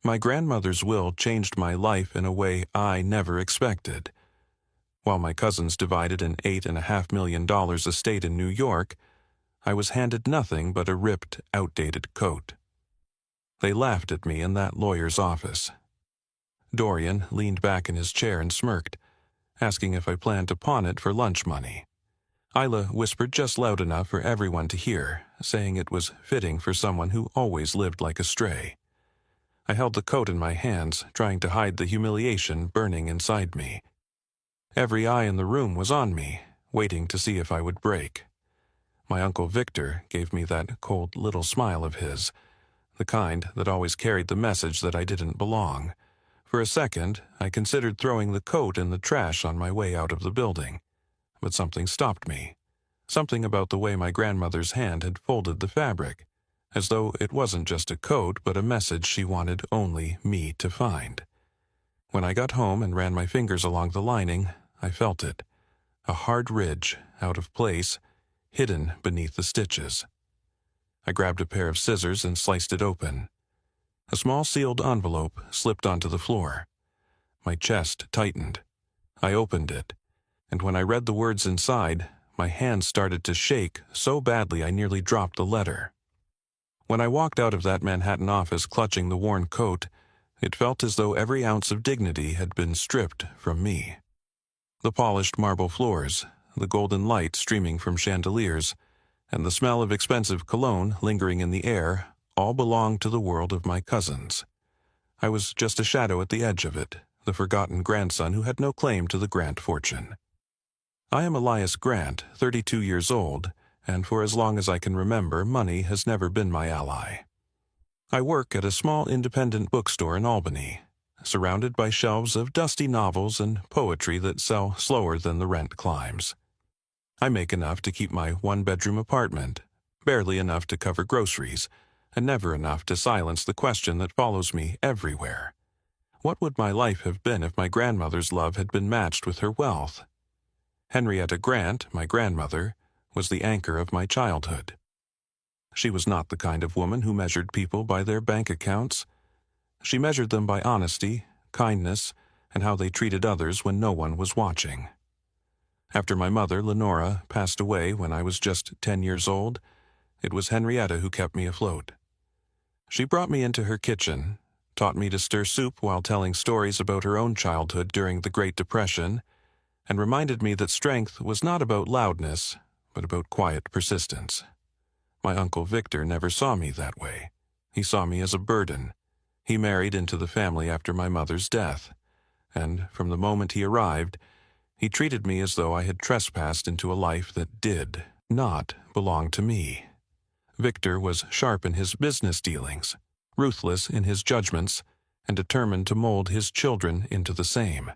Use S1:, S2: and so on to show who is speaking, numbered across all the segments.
S1: My grandmother's will changed my life in a way I never expected. While my cousins divided an $8.5 million estate in New York, I was handed nothing but a ripped, outdated coat. They laughed at me in that lawyer's office. Dorian leaned back in his chair and smirked, asking if I planned to pawn it for lunch money. Isla whispered just loud enough for everyone to hear, saying it was fitting for someone who always lived like a stray. I held the coat in my hands, trying to hide the humiliation burning inside me. Every eye in the room was on me, waiting to see if I would break. My Uncle Victor gave me that cold little smile of his, the kind that always carried the message that I didn't belong. For a second, I considered throwing the coat in the trash on my way out of the building. But something stopped me. Something about the way my grandmother's hand had folded the fabric, as though it wasn't just a coat but a message she wanted only me to find. When I got home and ran my fingers along the lining, I felt it. A hard ridge, out of place, hidden beneath the stitches. I grabbed a pair of scissors and sliced it open. A small sealed envelope slipped onto the floor. My chest tightened. I opened it, and when I read the words inside, my hands started to shake so badly I nearly dropped the letter. When I walked out of that Manhattan office clutching the worn coat, it felt as though every ounce of dignity had been stripped from me. The polished marble floors, the golden light streaming from chandeliers, and the smell of expensive cologne lingering in the air all belonged to the world of my cousins. I was just a shadow at the edge of it, the forgotten grandson who had no claim to the Grant fortune. I am Elias Grant, 32 years old, and for as long as I can remember, money has never been my ally. I work at a small independent bookstore in Albany, surrounded by shelves of dusty novels and poetry that sell slower than the rent climbs. I make enough to keep my one-bedroom apartment, barely enough to cover groceries, and never enough to silence the question that follows me everywhere. What would my life have been if my grandmother's love had been matched with her wealth? Henrietta Grant, my grandmother, was the anchor of my childhood. She was not the kind of woman who measured people by their bank accounts. She measured them by honesty, kindness, and how they treated others when no one was watching. After my mother, Lenora, passed away when I was just 10 years old, it was Henrietta who kept me afloat. She brought me into her kitchen, taught me to stir soup while telling stories about her own childhood during the Great Depression, and reminded me that strength was not about loudness, but about quiet persistence. My Uncle Victor never saw me that way. He saw me as a burden. He married into the family after my mother's death, and from the moment he arrived, he treated me as though I had trespassed into a life that did not belong to me. Victor was sharp in his business dealings, ruthless in his judgments, and determined to mold his children into the same.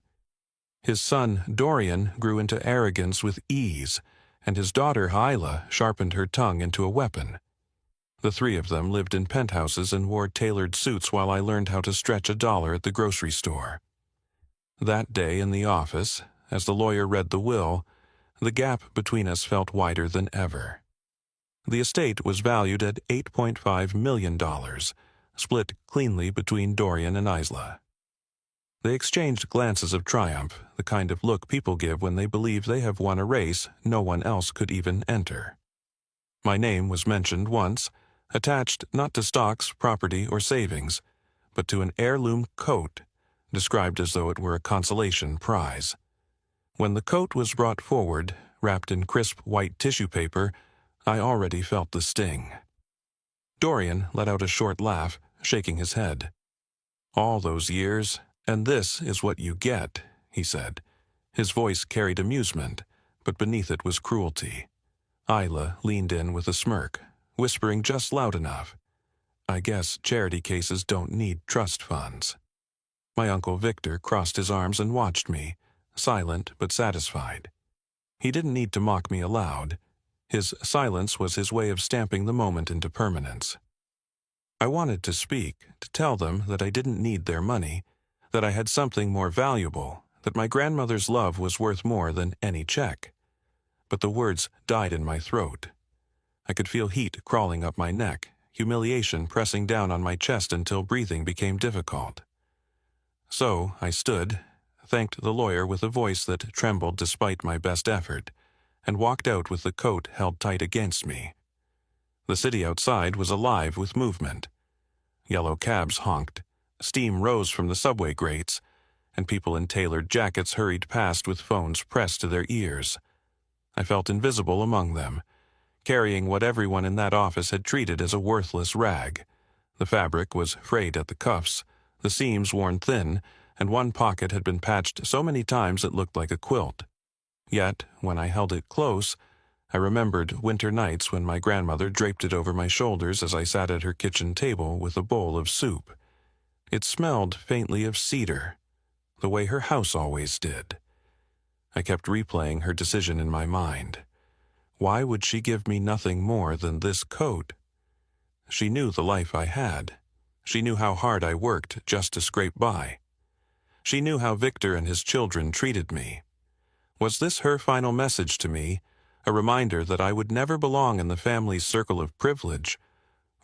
S1: His son, Dorian, grew into arrogance with ease, and his daughter, Hyla, sharpened her tongue into a weapon. The three of them lived in penthouses and wore tailored suits while I learned how to stretch a dollar at the grocery store. That day in the office, as the lawyer read the will, the gap between us felt wider than ever. The estate was valued at $8.5 million, split cleanly between Dorian and Isla. They exchanged glances of triumph, the kind of look people give when they believe they have won a race no one else could even enter. My name was mentioned once, attached not to stocks, property, or savings, but to an heirloom coat, described as though it were a consolation prize. When the coat was brought forward, wrapped in crisp white tissue paper, I already felt the sting. Dorian let out a short laugh, shaking his head. "All those years, and this is what you get," he said. His voice carried amusement, but beneath it was cruelty. Isla leaned in with a smirk, whispering just loud enough, "I guess charity cases don't need trust funds." My Uncle Victor crossed his arms and watched me, silent but satisfied. He didn't need to mock me aloud. His silence was his way of stamping the moment into permanence. I wanted to speak, to tell them that I didn't need their money, that I had something more valuable, that my grandmother's love was worth more than any check. But the words died in my throat. I could feel heat crawling up my neck, humiliation pressing down on my chest until breathing became difficult. So I stood, thanked the lawyer with a voice that trembled despite my best effort, and walked out with the coat held tight against me. The city outside was alive with movement. Yellow cabs honked, steam rose from the subway grates, and people in tailored jackets hurried past with phones pressed to their ears. I felt invisible among them, carrying what everyone in that office had treated as a worthless rag. The fabric was frayed at the cuffs, the seams worn thin, and one pocket had been patched so many times it looked like a quilt. Yet, when I held it close, I remembered winter nights when my grandmother draped it over my shoulders as I sat at her kitchen table with a bowl of soup. It smelled faintly of cedar, the way her house always did. I kept replaying her decision in my mind. Why would she give me nothing more than this coat? She knew the life I had. She knew how hard I worked just to scrape by. She knew how Victor and his children treated me. Was this her final message to me, a reminder that I would never belong in the family's circle of privilege,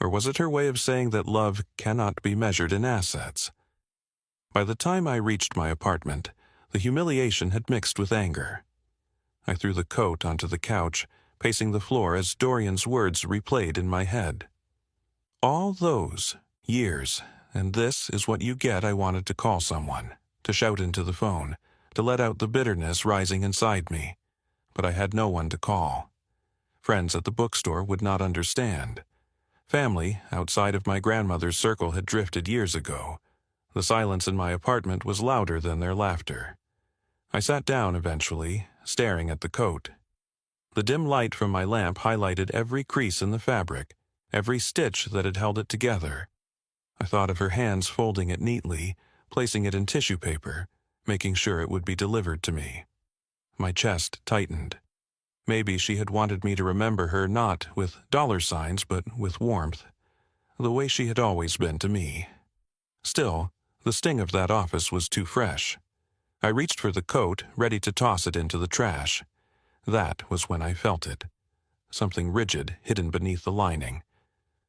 S1: or was it her way of saying that love cannot be measured in assets? By the time I reached my apartment, the humiliation had mixed with anger. I threw the coat onto the couch, pacing the floor as Dorian's words replayed in my head. All those years, and this is what you get. I wanted to call someone, to shout into the phone, to let out the bitterness rising inside me. But I had no one to call. Friends at the bookstore would not understand. Family, outside of my grandmother's circle, had drifted years ago. The silence in my apartment was louder than their laughter. I sat down eventually, staring at the coat. The dim light from my lamp highlighted every crease in the fabric, every stitch that had held it together. I thought of her hands folding it neatly, placing it in tissue paper, making sure it would be delivered to me. My chest tightened. Maybe she had wanted me to remember her not with dollar signs but with warmth, the way she had always been to me. Still, the sting of that office was too fresh. I reached for the coat, ready to toss it into the trash. That was when I felt it. Something rigid hidden beneath the lining.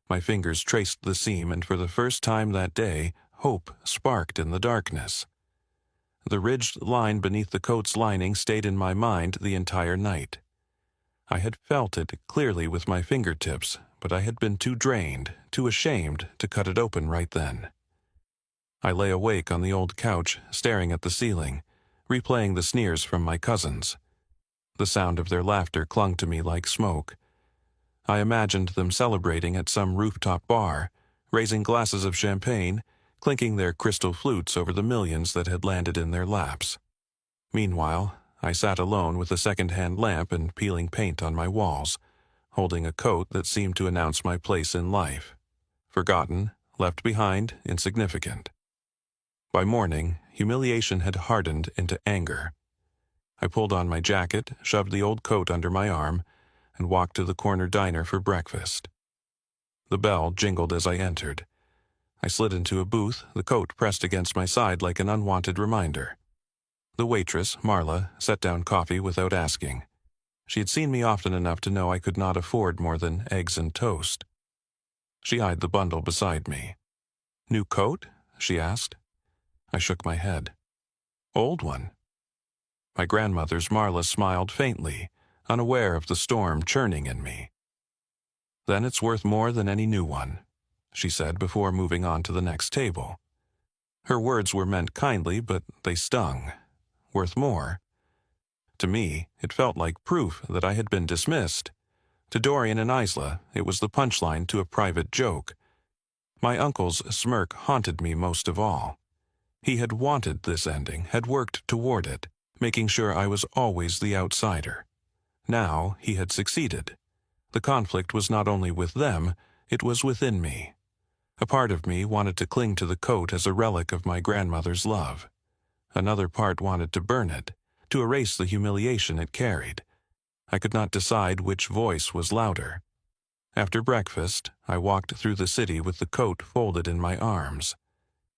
S1: My fingers traced the seam, and for the first time that day, hope sparked in the darkness. The ridged line beneath the coat's lining stayed in my mind the entire night. I had felt it clearly with my fingertips, but I had been too drained, too ashamed to cut it open right then. I lay awake on the old couch, staring at the ceiling, replaying the sneers from my cousins. The sound of their laughter clung to me like smoke. I imagined them celebrating at some rooftop bar, raising glasses of champagne, clinking their crystal flutes over the millions that had landed in their laps. Meanwhile, I sat alone with a second-hand lamp and peeling paint on my walls, holding a coat that seemed to announce my place in life. Forgotten, left behind, insignificant. By morning, humiliation had hardened into anger. I pulled on my jacket, shoved the old coat under my arm, and walked to the corner diner for breakfast. The bell jingled as I entered. I slid into a booth, the coat pressed against my side like an unwanted reminder. The waitress, Marla, set down coffee without asking. She had seen me often enough to know I could not afford more than eggs and toast. She eyed the bundle beside me. "New coat?" she asked. I shook my head. "Old one." My grandmother's Marla smiled faintly, unaware of the storm churning in me. "Then it's worth more than any new one," she said before moving on to the next table. Her words were meant kindly, but they stung. Worth more? To me, it felt like proof that I had been dismissed. To Dorian and Isla, it was the punchline to a private joke. My uncle's smirk haunted me most of all. He had wanted this ending, had worked toward it, making sure I was always the outsider. Now he had succeeded. The conflict was not only with them, it was within me. A part of me wanted to cling to the coat as a relic of my grandmother's love. Another part wanted to burn it, to erase the humiliation it carried. I could not decide which voice was louder. After breakfast, I walked through the city with the coat folded in my arms.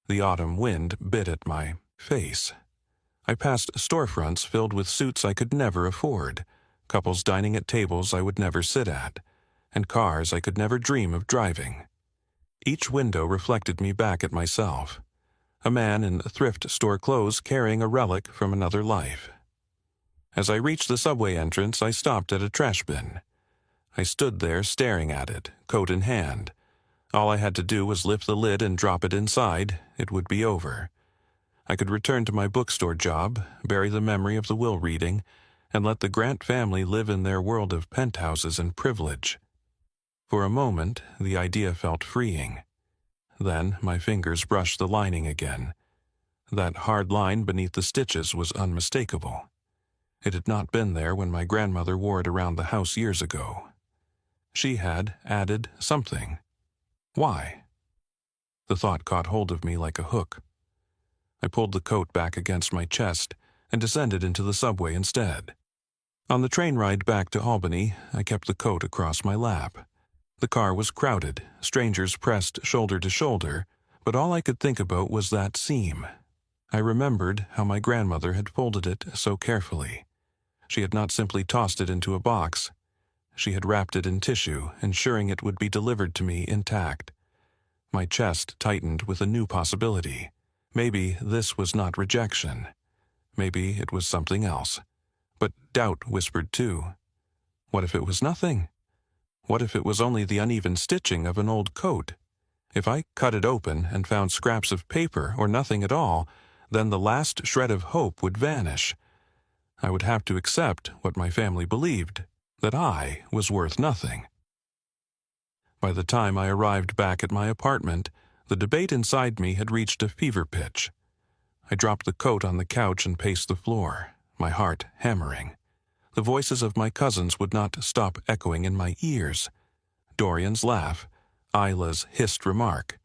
S1: The autumn wind bit at my face. I passed storefronts filled with suits I could never afford, couples dining at tables I would never sit at, and cars I could never dream of driving. Each window reflected me back at myself, a man in thrift store clothes carrying a relic from another life. As I reached the subway entrance, I stopped at a trash bin. I stood there staring at it, coat in hand. All I had to do was lift the lid and drop it inside. It would be over. I could return to my bookstore job, bury the memory of the will reading, and let the Grant family live in their world of penthouses and privilege. For a moment, the idea felt freeing. Then my fingers brushed the lining again. That hard line beneath the stitches was unmistakable. It had not been there when my grandmother wore it around the house years ago. She had added something. Why? The thought caught hold of me like a hook. I pulled the coat back against my chest and descended into the subway instead. On the train ride back to Albany, I kept the coat across my lap. The car was crowded, strangers pressed shoulder to shoulder, but all I could think about was that seam. I remembered how my grandmother had folded it so carefully. She had not simply tossed it into a box. She had wrapped it in tissue, ensuring it would be delivered to me intact. My chest tightened with a new possibility. Maybe this was not rejection. Maybe it was something else. But doubt whispered too. What if it was nothing? What if it was only the uneven stitching of an old coat? If I cut it open and found scraps of paper or nothing at all, then the last shred of hope would vanish. I would have to accept what my family believed, that I was worth nothing. By the time I arrived back at my apartment, the debate inside me had reached a fever pitch. I dropped the coat on the couch and paced the floor, my heart hammering. The voices of my cousins would not stop echoing in my ears. Dorian's laugh, Isla's hissed remark,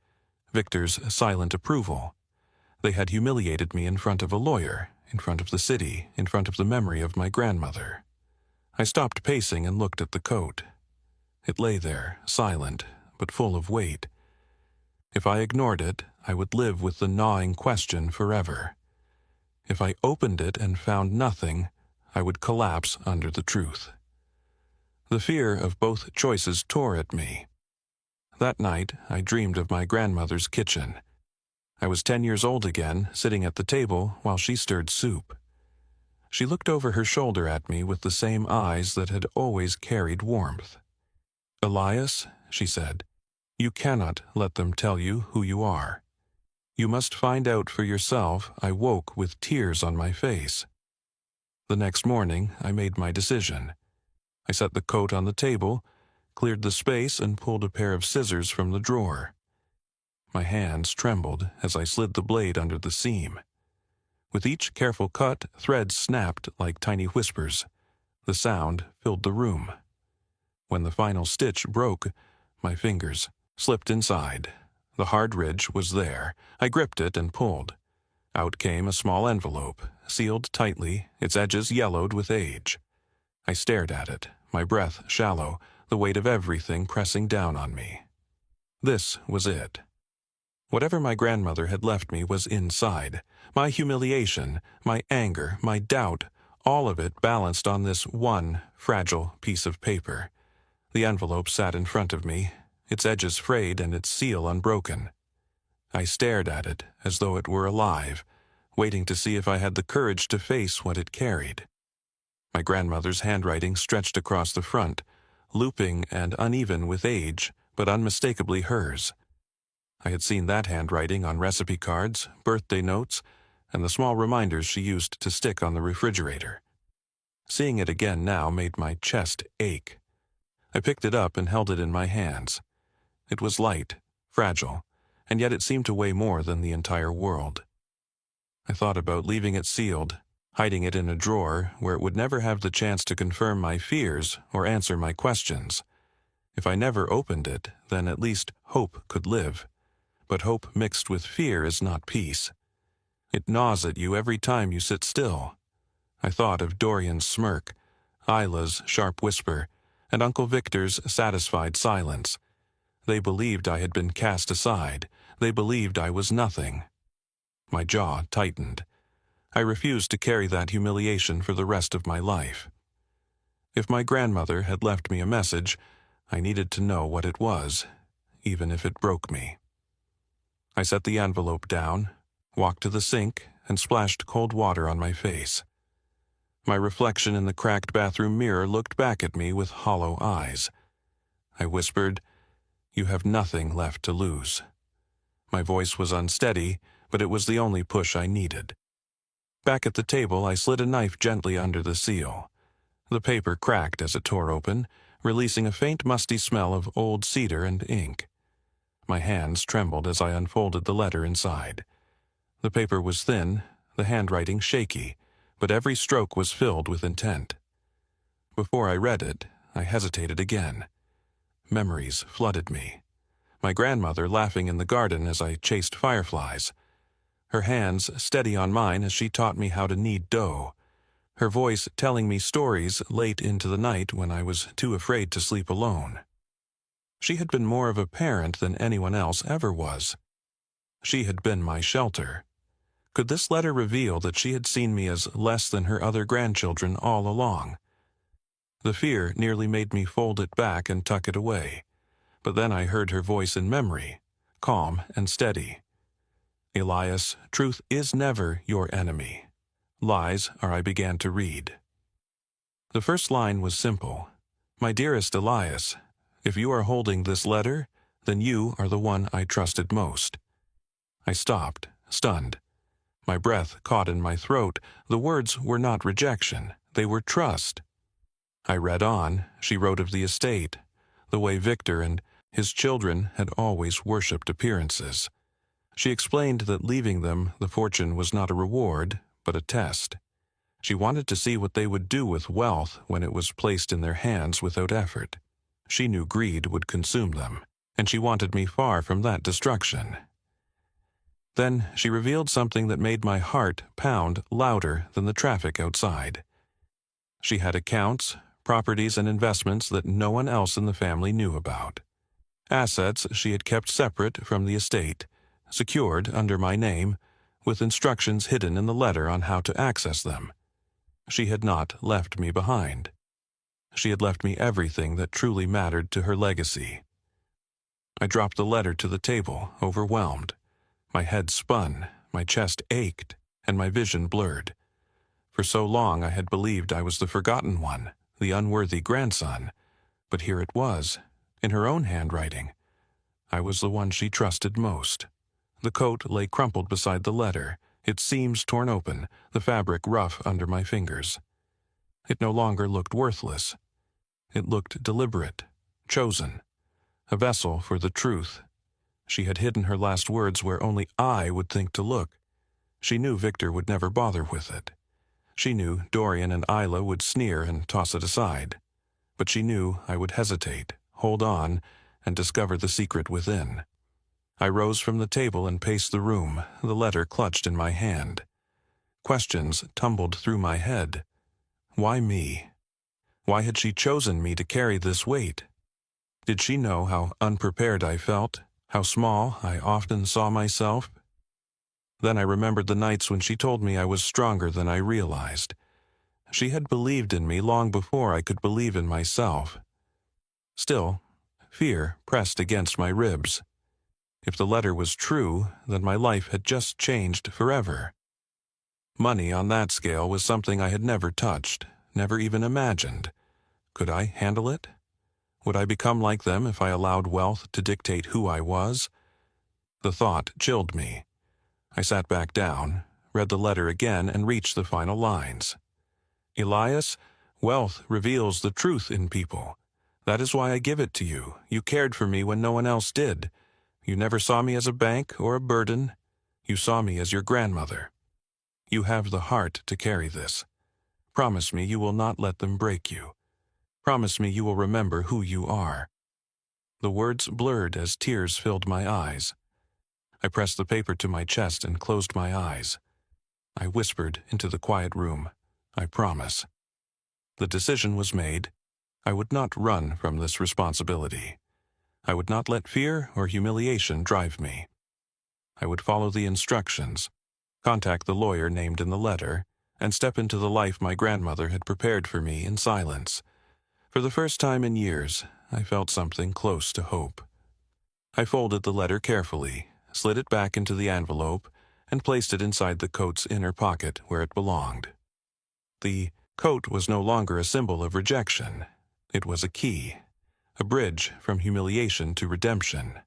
S1: Victor's silent approval. They had humiliated me in front of a lawyer, in front of the city, in front of the memory of my grandmother. I stopped pacing and looked at the coat. It lay there, silent, but full of weight. If I ignored it, I would live with the gnawing question forever. If I opened it and found nothing, I would collapse under the truth. The fear of both choices tore at me. That night, I dreamed of my grandmother's kitchen. I was 10 years old again, sitting at the table while she stirred soup. She looked over her shoulder at me with the same eyes that had always carried warmth. "Elias," she said, "you cannot let them tell you who you are. You must find out for yourself." I woke with tears on my face. The next morning, I made my decision. I set the coat on the table, cleared the space, and pulled a pair of scissors from the drawer. My hands trembled as I slid the blade under the seam. With each careful cut, threads snapped like tiny whispers. The sound filled the room. When the final stitch broke, my fingers slipped inside. The hard ridge was there. I gripped it and pulled. Out came a small envelope, sealed tightly, its edges yellowed with age. I stared at it, my breath shallow, the weight of everything pressing down on me. This was it. Whatever my grandmother had left me was inside. My humiliation, my anger, my doubt, all of it balanced on this one fragile piece of paper. The envelope sat in front of me, its edges frayed and its seal unbroken. I stared at it as though it were alive, waiting to see if I had the courage to face what it carried. My grandmother's handwriting stretched across the front, looping and uneven with age, but unmistakably hers. I had seen that handwriting on recipe cards, birthday notes, and the small reminders she used to stick on the refrigerator. Seeing it again now made my chest ache. I picked it up and held it in my hands. It was light, fragile, and yet it seemed to weigh more than the entire world. I thought about leaving it sealed, hiding it in a drawer where it would never have the chance to confirm my fears or answer my questions. If I never opened it, then at least hope could live. But hope mixed with fear is not peace. It gnaws at you every time you sit still. I thought of Dorian's smirk, Isla's sharp whisper, and Uncle Victor's satisfied silence. They believed I had been cast aside. They believed I was nothing. My jaw tightened. I refused to carry that humiliation for the rest of my life. If my grandmother had left me a message, I needed to know what it was. even if it broke me. I set the envelope down, walked to the sink, and splashed cold water on my face. My reflection in the cracked bathroom mirror looked back at me with hollow eyes. I whispered, "You have nothing left to lose." My voice was unsteady, but it was the only push I needed. Back at the table, I slid a knife gently under the seal. The paper cracked as it tore open, releasing a faint musty smell of old cedar and ink. My hands trembled as I unfolded the letter inside. The paper was thin, the handwriting shaky, but every stroke was filled with intent. Before I read it, I hesitated again. Memories flooded me. My grandmother laughing in the garden as I chased fireflies. Her hands steady on mine as she taught me how to knead dough. Her voice telling me stories late into the night when I was too afraid to sleep alone. She had been more of a parent than anyone else ever was. She had been my shelter. Could this letter reveal that she had seen me as less than her other grandchildren all along? The fear nearly made me fold it back and tuck it away. But then I heard her voice in memory, calm and steady. "Elias, truth is never your enemy. Lies are," I began to read. The first line was simple. "My dearest Elias, if you are holding this letter, then you are the one I trusted most." I stopped, stunned. My breath caught in my throat. The words were not rejection, they were trust. I read on. She wrote of the estate, the way Victor and his children had always worshipped appearances. She explained that leaving them the fortune was not a reward, but a test. She wanted to see what they would do with wealth when it was placed in their hands without effort. She knew greed would consume them, and she wanted me far from that destruction. Then she revealed something that made my heart pound louder than the traffic outside. She had accounts, properties, and investments that no one else in the family knew about. Assets she had kept separate from the estate, secured under my name, with instructions hidden in the letter on how to access them. She had not left me behind. She had left me everything that truly mattered to her legacy. I dropped the letter to the table, overwhelmed. My head spun, my chest ached, and my vision blurred. For so long I had believed I was the forgotten one, the unworthy grandson, but here it was, in her own handwriting. I was the one she trusted most. The coat lay crumpled beside the letter, its seams torn open, the fabric rough under my fingers. It no longer looked worthless. It looked deliberate, chosen, a vessel for the truth. She had hidden her last words where only I would think to look. She knew Victor would never bother with it. She knew Dorian and Isla would sneer and toss it aside. But she knew I would hesitate, hold on, and discover the secret within. I rose from the table and paced the room, the letter clutched in my hand. Questions tumbled through my head. Why me? Why had she chosen me to carry this weight? Did she know how unprepared I felt, how small I often saw myself? Then I remembered the nights when she told me I was stronger than I realized. She had believed in me long before I could believe in myself. Still, fear pressed against my ribs. If the letter was true, then my life had just changed forever. Money on that scale was something I had never touched, never even imagined. Could I handle it? Would I become like them if I allowed wealth to dictate who I was? The thought chilled me. I sat back down, read the letter again, and reached the final lines. Elias, wealth reveals the truth in people. That is why I give it to you. You cared for me when no one else did. You never saw me as a bank or a burden. You saw me as your grandmother. You have the heart to carry this. Promise me you will not let them break you. Promise me you will remember who you are. The words blurred as tears filled my eyes. I pressed the paper to my chest and closed my eyes. I whispered into the quiet room, I promise. The decision was made. I would not run from this responsibility. I would not let fear or humiliation drive me. I would follow the instructions, contact the lawyer named in the letter, and step into the life my grandmother had prepared for me in silence. For the first time in years, I felt something close to hope. I folded the letter carefully, slid it back into the envelope, and placed it inside the coat's inner pocket where it belonged. The coat was no longer a symbol of rejection. It was a key, a bridge from humiliation to redemption.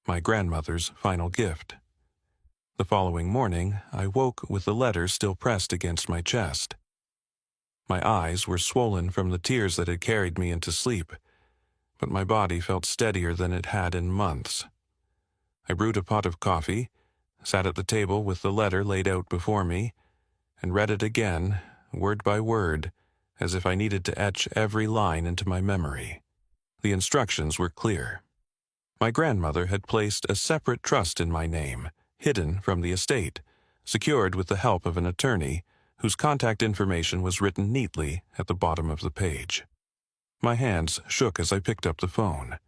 S1: My grandmother's final gift. The following morning, I woke with the letter still pressed against my chest. My eyes were swollen from the tears that had carried me into sleep, but my body felt steadier than it had in months. I brewed a pot of coffee, sat at the table with the letter laid out before me, and read it again, word by word, as if I needed to etch every line into my memory. The instructions were clear. My grandmother had placed a separate trust in my name, hidden from the estate, secured with the help of an attorney, whose contact information was written neatly at the bottom of the page. My hands shook as I picked up the phone.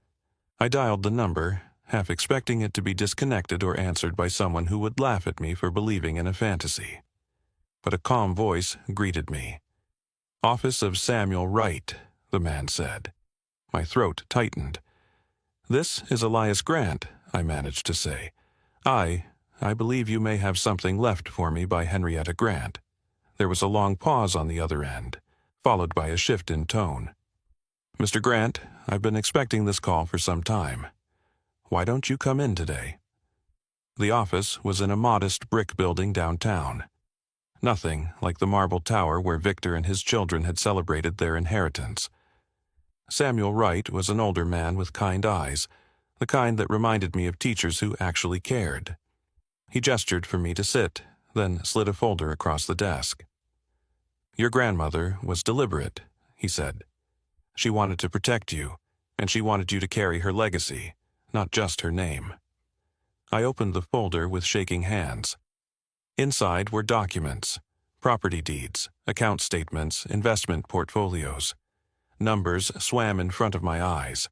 S1: I dialed the number, half expecting it to be disconnected or answered by someone who would laugh at me for believing in a fantasy. But a calm voice greeted me. "Office of Samuel Wright," the man said. My throat tightened. "This is Elias Grant," I managed to say. I believe you may have something left for me by Henrietta Grant." There was a long pause on the other end, followed by a shift in tone. "Mr. Grant, I've been expecting this call for some time. Why don't you come in today?" The office was in a modest brick building downtown. Nothing like the marble tower where Victor and his children had celebrated their inheritance. Samuel Wright was an older man with kind eyes, the kind that reminded me of teachers who actually cared. He gestured for me to sit, then slid a folder across the desk. "Your grandmother was deliberate," he said. "She wanted to protect you, and she wanted you to carry her legacy, not just her name." I opened the folder with shaking hands. Inside were documents, property deeds, account statements, investment portfolios. Numbers swam in front of my eyes.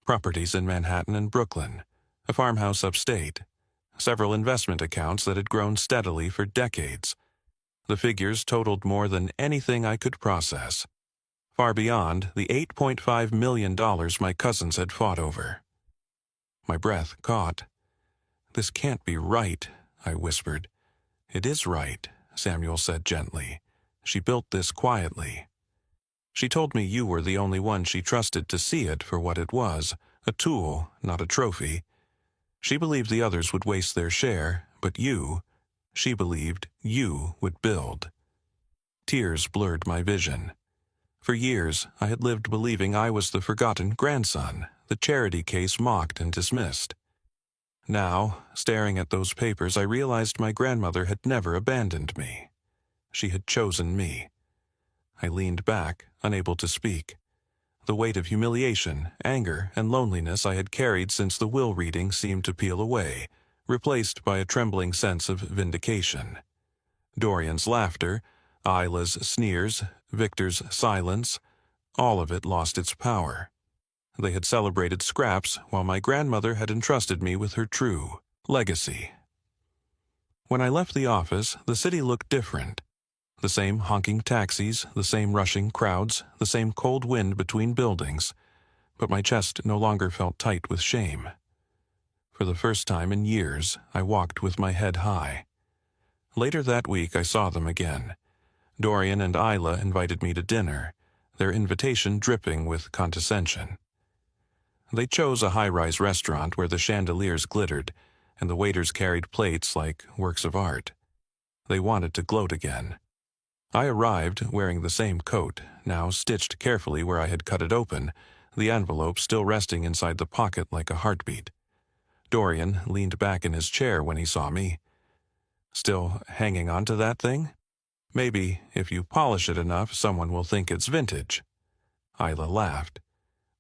S1: Properties in Manhattan and Brooklyn, a farmhouse upstate, several investment accounts that had grown steadily for decades. The figures totaled more than anything I could process, far beyond the $8.5 million my cousins had fought over. My breath caught. "This can't be right," I whispered. "It is right," Samuel said gently. "She built this quietly. She told me you were the only one she trusted to see it for what it was, a tool, not a trophy. She believed the others would waste their share, but she believed you would build." Tears blurred my vision. For years, I had lived believing I was the forgotten grandson, the charity case mocked and dismissed. Now, staring at those papers, I realized my grandmother had never abandoned me. She had chosen me. I leaned back, unable to speak. The weight of humiliation, anger, and loneliness I had carried since the will reading seemed to peel away, replaced by a trembling sense of vindication. Dorian's laughter, Isla's sneers, Victor's silence, all of it lost its power. They had celebrated scraps while my grandmother had entrusted me with her true legacy. When I left the office, the city looked different. The same honking taxis, the same rushing crowds, the same cold wind between buildings, but my chest no longer felt tight with shame. For the first time in years, I walked with my head high. Later that week, I saw them again. Dorian and Isla invited me to dinner, their invitation dripping with condescension. They chose a high-rise restaurant where the chandeliers glittered, and the waiters carried plates like works of art. They wanted to gloat again. I arrived wearing the same coat, now stitched carefully where I had cut it open, the envelope still resting inside the pocket like a heartbeat. Dorian leaned back in his chair when he saw me. "Still hanging on to that thing? Maybe, if you polish it enough, someone will think it's vintage." Isla laughed.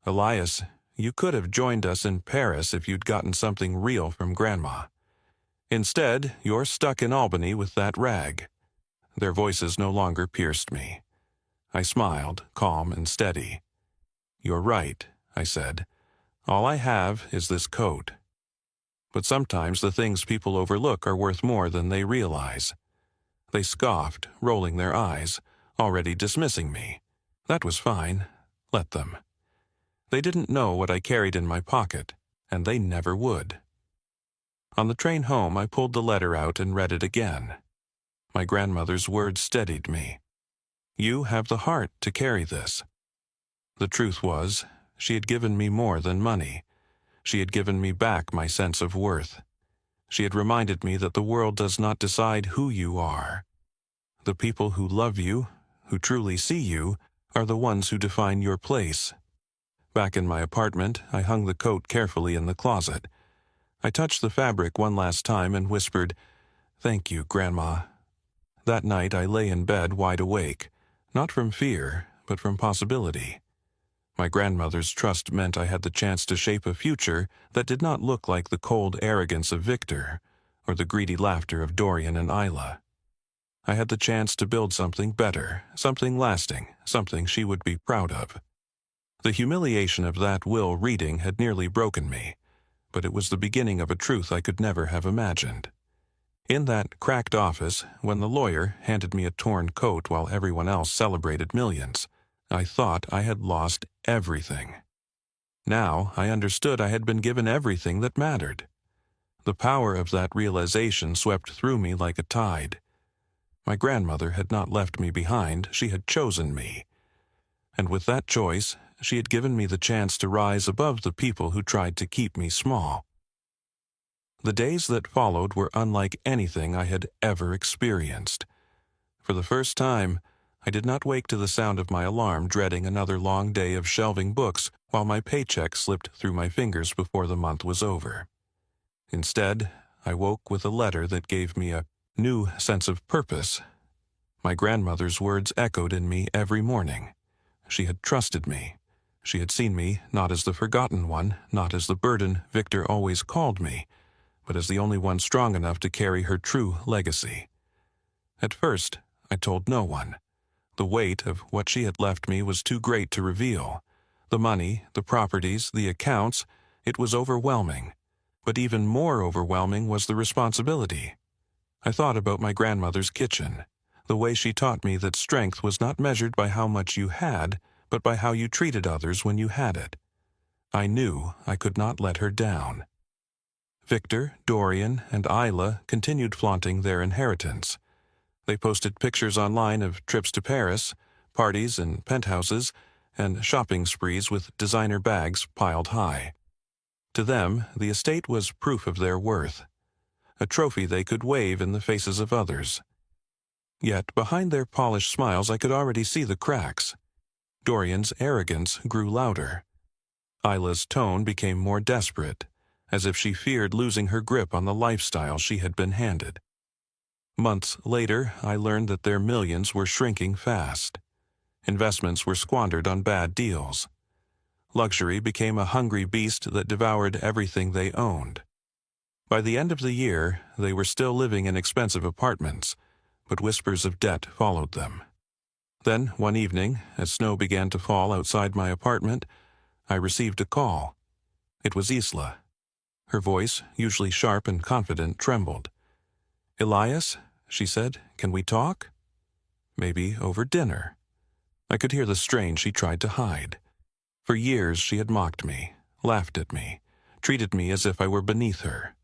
S1: "Elias, you could have joined us in Paris if you'd gotten something real from Grandma. Instead, you're stuck in Albany with that rag." Their voices no longer pierced me. I smiled, calm and steady. "You're right," I said. "All I have is this coat. But sometimes the things people overlook are worth more than they realize." They scoffed, rolling their eyes, already dismissing me. That was fine. Let them. They didn't know what I carried in my pocket. and they never would. On the train home, I pulled the letter out and read it again. My grandmother's words steadied me. You have the heart to carry this. The truth was, she had given me more than money. She had given me back my sense of worth. She had reminded me that the world does not decide who you are. The people who love you, who truly see you, are the ones who define your place. Back in my apartment, I hung the coat carefully in the closet. I touched the fabric one last time and whispered, "Thank you, Grandma." That night I lay in bed wide awake, not from fear, but from possibility. My grandmother's trust meant I had the chance to shape a future that did not look like the cold arrogance of Victor or the greedy laughter of Dorian and Isla. I had the chance to build something better, something lasting, something she would be proud of. The humiliation of that will reading had nearly broken me, but it was the beginning of a truth I could never have imagined. In that cracked office, when the lawyer handed me a torn coat while everyone else celebrated millions, I thought I had lost everything. Now I understood I had been given everything that mattered. The power of that realization swept through me like a tide. My grandmother had not left me behind, she had chosen me. And with that choice, she had given me the chance to rise above the people who tried to keep me small. The days that followed were unlike anything I had ever experienced. For the first time, I did not wake to the sound of my alarm dreading another long day of shelving books while my paycheck slipped through my fingers before the month was over. Instead, I woke with a letter that gave me a new sense of purpose. My grandmother's words echoed in me every morning. She had trusted me. She had seen me not as the forgotten one, not as the burden Victor always called me, but as the only one strong enough to carry her true legacy. At first, I told no one. The weight of what she had left me was too great to reveal. The money, the properties, the accounts, it was overwhelming. But even more overwhelming was the responsibility. I thought about my grandmother's kitchen, the way she taught me that strength was not measured by how much you had, but by how you treated others when you had it. I knew I could not let her down. Victor, Dorian, and Isla continued flaunting their inheritance. They posted pictures online of trips to Paris, parties in penthouses, and shopping sprees with designer bags piled high. To them, the estate was proof of their worth, a trophy they could wave in the faces of others. Yet behind their polished smiles I could already see the cracks. Dorian's arrogance grew louder. Isla's tone became more desperate, as if she feared losing her grip on the lifestyle she had been handed. Months later, I learned that their millions were shrinking fast. Investments were squandered on bad deals. Luxury became a hungry beast that devoured everything they owned. By the end of the year, they were still living in expensive apartments, but whispers of debt followed them. Then, one evening, as snow began to fall outside my apartment, I received a call. It was Isla. Her voice, usually sharp and confident, trembled. "Elias," she said, "can we talk?" "Maybe over dinner." I could hear the strain she tried to hide. For years she had mocked me, laughed at me, treated me as if I were beneath her.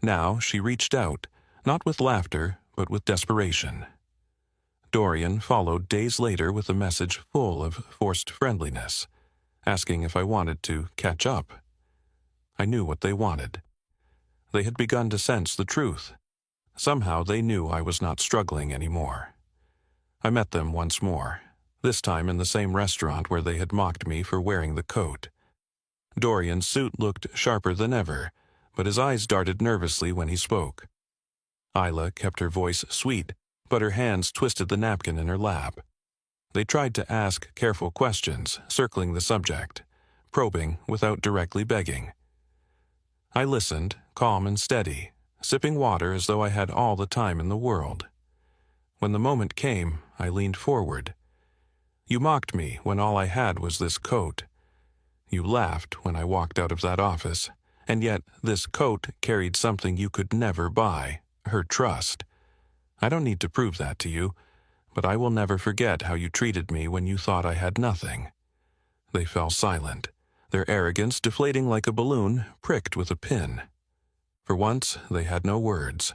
S1: Now she reached out, not with laughter, but with desperation. Dorian followed days later with a message full of forced friendliness, asking if I wanted to catch up. I knew what they wanted. They had begun to sense the truth. Somehow they knew I was not struggling anymore. I met them once more, this time in the same restaurant where they had mocked me for wearing the coat. Dorian's suit looked sharper than ever, but his eyes darted nervously when he spoke. Isla kept her voice sweet, but her hands twisted the napkin in her lap. They tried to ask careful questions, circling the subject, probing without directly begging. I listened, calm and steady, sipping water as though I had all the time in the world. When the moment came, I leaned forward. "You mocked me when all I had was this coat. You laughed when I walked out of that office, and yet this coat carried something you could never buy, her trust. I don't need to prove that to you, but I will never forget how you treated me when you thought I had nothing." They fell silent, their arrogance deflating like a balloon pricked with a pin. For once, they had no words.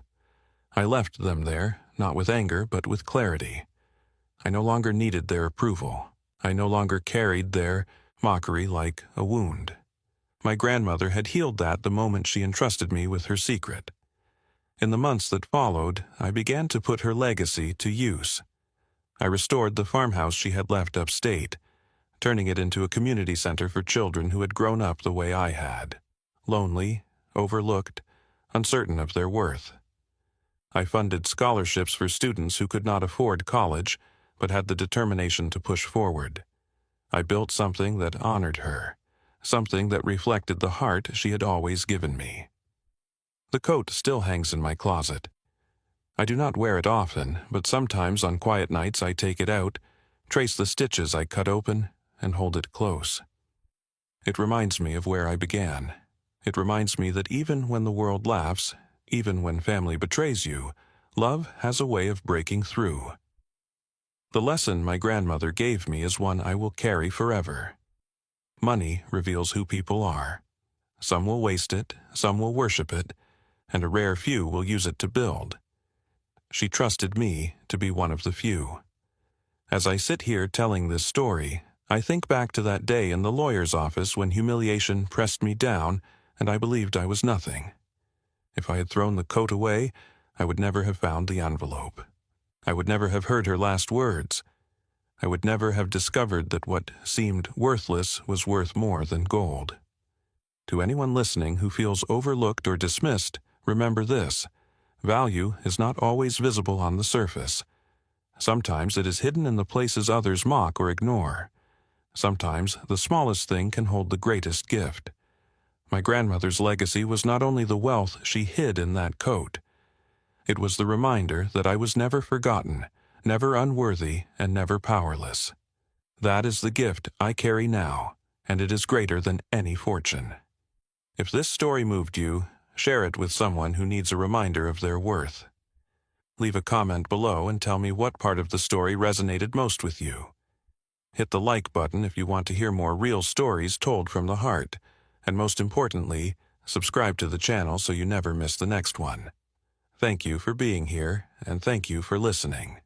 S1: I left them there, not with anger, but with clarity. I no longer needed their approval. I no longer carried their mockery like a wound. My grandmother had healed that the moment she entrusted me with her secret. In the months that followed, I began to put her legacy to use. I restored the farmhouse she had left upstate, turning it into a community center for children who had grown up the way I had, lonely, overlooked, uncertain of their worth. I funded scholarships for students who could not afford college, but had the determination to push forward. I built something that honored her, something that reflected the heart she had always given me. The coat still hangs in my closet. I do not wear it often, but sometimes on quiet nights I take it out, trace the stitches I cut open, and hold it close. It reminds me of where I began. It reminds me that even when the world laughs, even when family betrays you, love has a way of breaking through. The lesson my grandmother gave me is one I will carry forever. Money reveals who people are. Some will waste it, some will worship it, and a rare few will use it to build. She trusted me to be one of the few. As I sit here telling this story, I think back to that day in the lawyer's office when humiliation pressed me down and I believed I was nothing. If I had thrown the coat away, I would never have found the envelope. I would never have heard her last words. I would never have discovered that what seemed worthless was worth more than gold. To anyone listening who feels overlooked or dismissed, remember this: value is not always visible on the surface. Sometimes it is hidden in the places others mock or ignore. Sometimes the smallest thing can hold the greatest gift. My grandmother's legacy was not only the wealth she hid in that coat. It was the reminder that I was never forgotten, never unworthy, and never powerless. That is the gift I carry now, and it is greater than any fortune. If this story moved you, share it with someone who needs a reminder of their worth. Leave a comment below and tell me what part of the story resonated most with you. Hit the like button if you want to hear more real stories told from the heart, and most importantly, subscribe to the channel so you never miss the next one. Thank you for being here, and thank you for listening.